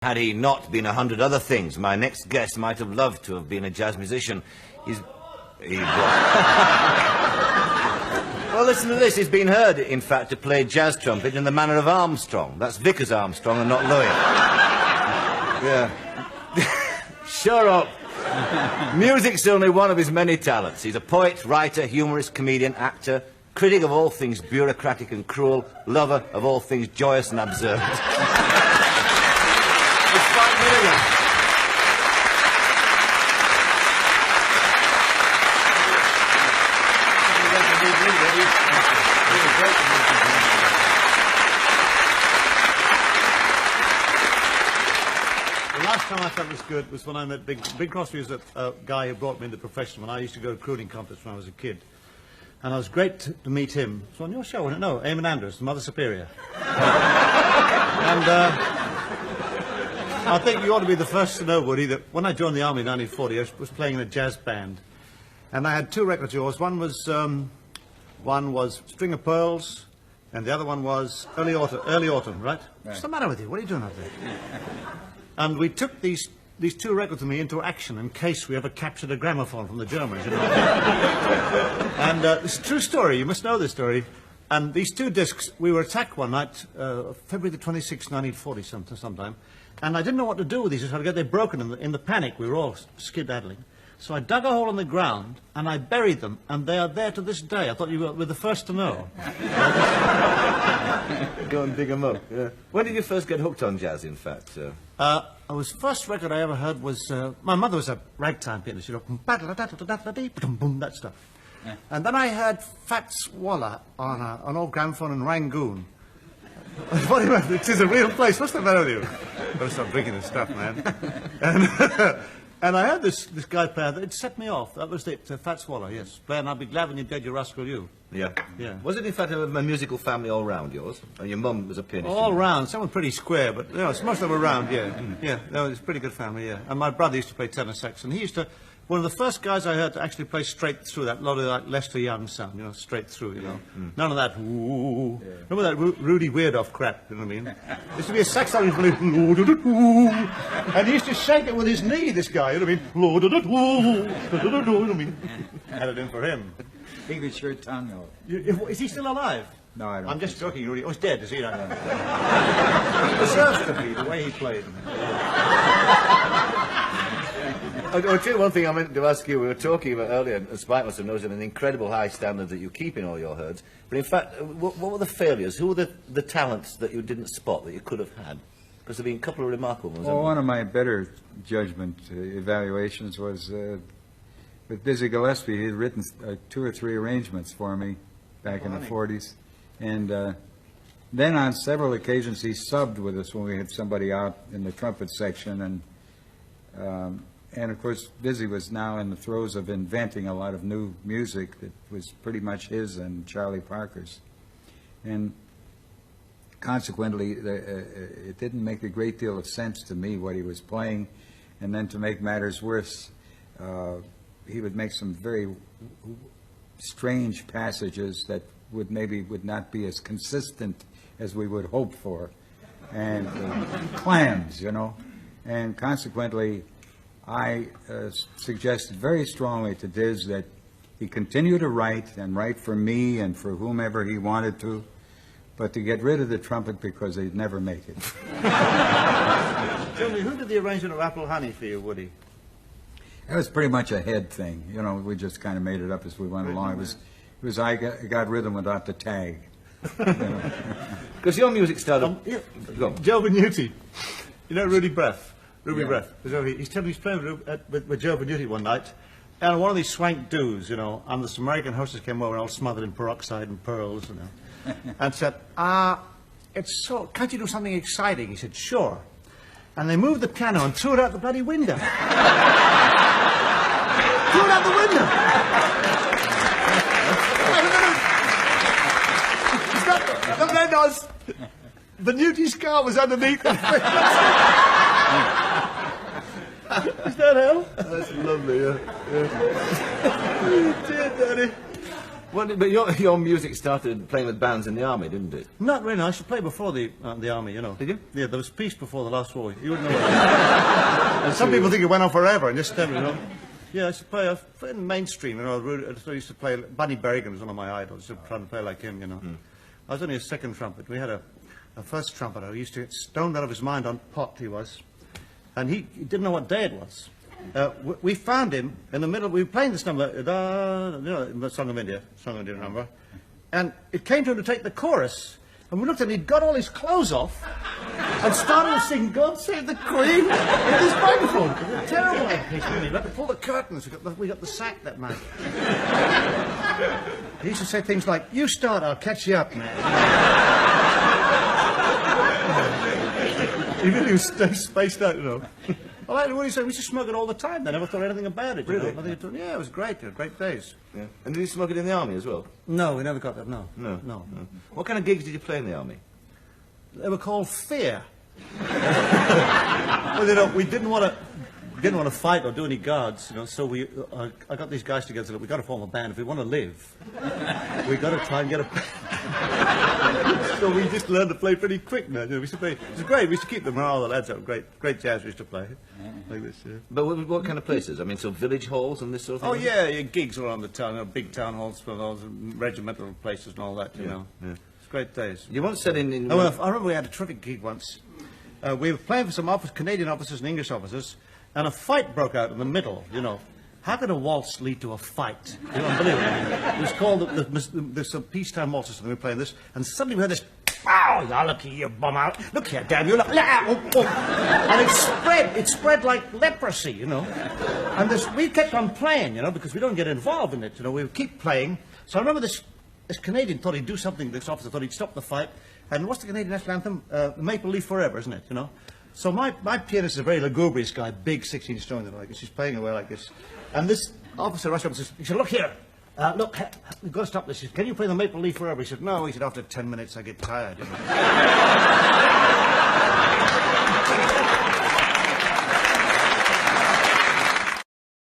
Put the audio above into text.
Had he not been 100 other things, my next guest might have loved to have been a jazz musician. Well, listen to this. He's been heard, in fact, to play jazz trumpet in the manner of Armstrong. That's Vickers Armstrong and not Louis. Yeah. Shut up. Music's only one of his many talents. He's a poet, writer, humorist, comedian, actor, critic of all things bureaucratic and cruel, lover of all things joyous and absurd. Milligan. The last time I felt this good was when I met Big Crosby. Was a guy who brought me into the profession when I used to go to crooning contests when I was a kid. And it was great to meet him. It was on your show, wasn't it? No, Eamon Andrews, the Mother Superior. I think you ought to be the first to know, Woody, that when I joined the army in 1940, I was playing in a jazz band. And I had two records of yours. One was String of Pearls, and the other one was Early Autumn, right? What's the matter with you? What are you doing up there? And we took these two records of me into action in case we ever captured a gramophone from the Germans, you know. And it's a true story. You must know this story. And these two discs, we were attacked one night, February the 26th, 1940 sometime. And I didn't know what to do with these. They were broken in the panic. We were all skedaddling. So I dug a hole in the ground and I buried them, and they are there to this day. I thought you were the first to know. Go and dig them up. Yeah. When did you first get hooked on jazz, in fact? First record I ever heard was my mother was a ragtime pianist, you know, that stuff. Yeah. And then I heard Fats Waller on an old gramophone in Rangoon. It is a real place. What's the matter with you? Better stop drinking this stuff, man. And I heard this guy play. It set me off. That was it. Fats Waller, yes. Play, and I'll be glad when you're dead, you rascal, you. Yeah. Yeah. Was it, in fact, a musical family all round, yours? And your mum was a pianist? All round. Some were pretty square, but, you know, most of them were round, yeah. Yeah, no, it was a pretty good family, yeah. And my brother used to play tenor sax, and he used to... One of the first guys I heard to actually play straight through, that lot of like Lester Young sound, you know, straight through, you know. None of that, ooh. Yeah. Remember that Rudy Weirdoff crap, you know what I mean? There used to be a saxophone who and he used to shake it with his knee, this guy, you know what I mean? Had it in for him. He was your tongue out. Is he still alive? No, I don't. I'm just joking, Rudy. Oh, he's dead, is he? No. He deserves to be, the way he played. I'll tell you one thing I meant to ask you. We were talking about earlier, and Spike must have noticed an incredible high standard that you keep in all your herds. But in fact, what were the failures? Who were the talents that you didn't spot that you could have had? Because there have been a couple of remarkable ones. Well, one of my better judgment evaluations was with Dizzy Gillespie. He had written 2 or 3 arrangements for me back in the 40s. And then on several occasions he subbed with us when we had somebody out in the trumpet section. And of course, Dizzy was now in the throes of inventing a lot of new music that was pretty much his and Charlie Parker's. And consequently, it didn't make a great deal of sense to me what he was playing. And then to make matters worse, he would make some very strange passages that would not be as consistent as we would hope for. And clams, you know. And consequently, I suggested very strongly to Diz that he continue to write and write for me and for whomever he wanted to, but to get rid of the trumpet because they'd never make it. Tell me, who did the arrangement of Apple Honey for you, Woody? That was pretty much a head thing. You know, we just kind of made it up as we went along. It was I got rhythm without the tag. Because your music started... Joe Benuti. You know Rudy Breath? Ruby Breath. He's telling me he's playing with Joe Benuti one night, and one of these swank doos, you know, and this American hostess came over all smothered in peroxide and pearls, you know, and said, can't you do something exciting? He said, sure. And they moved the piano and threw it out the bloody window. Threw it out the window! The man was... Benuti's car was underneath the Is that hell? That's lovely, yeah. You did, Daddy. Well, but your music started playing with bands in the army, didn't it? Not really. I used to play before the army, you know. Did you? Yeah, there was peace before the last war. You wouldn't know what and some people think it went on forever, and just never, you know. Yeah, I used to play in mainstream, you know. I used to play. Bunny Berrigan was one of my idols. I was trying to play like him, you know. I was only a second trumpet. We had a first trumpeter who used to get stoned out of his mind on pot, he was. And he didn't know what day it was. We found him in the middle. We were playing this number, you know, the Song of India number. And it came to him to take the chorus. And we looked at him, he'd got all his clothes off and started to sing God Save the Queen with his microphone. It was a terrible application. We had to pull the curtains. We got the sack that night. He used to say things like, "You start, I'll catch you up, man." He really was spaced out, you know. I like what he said. We used to smoke it all the time. They never thought anything about it. Really? You know? Yeah, it was great. Great days. Yeah. And did you smoke it in the army as well? No, we never got that. No. What kind of gigs did you play in the army? They were called Fear. Well, you know, we didn't want to fight or do any guards, you know. So I got these guys together. We've got to form a band if we want to live. We've got to try and get a. So we just learned to play pretty quick, man. You know, we used to play. It was great. We used to keep the morale of the lads up. Great jazz we used to play like this. Yeah. But what kind of places? I mean, so village halls and this sort of thing? Oh yeah, gigs around the town, you know, big town halls for those regimental places and all that. You know, it's great days. You once said in I remember we had a terrific gig once. We were playing for some Canadian officers and English officers, and a fight broke out in the middle. You know, how could a waltz lead to a fight? You know, unbelievable. It was called there's some peacetime waltzes, and we were playing this, and suddenly we heard this. Ow! Now look here, you bum out! Look here, damn you! Look, and it spread like leprosy, you know. And we kept on playing, you know, because we don't get involved in it, you know. We would keep playing. So I remember this Canadian thought he'd do something. This officer thought he'd stop the fight. And what's the Canadian national anthem? Maple Leaf Forever, isn't it? You know. So my pianist is a very lugubrious guy, big 16 stone, like this. He's playing away like this, and this officer rushed up and says, he said, "Look here. Look, we've got to stop this." He said, "Can you play the Maple Leaf Forever?" He said, "No." He said, "After 10 minutes, I get tired." You know?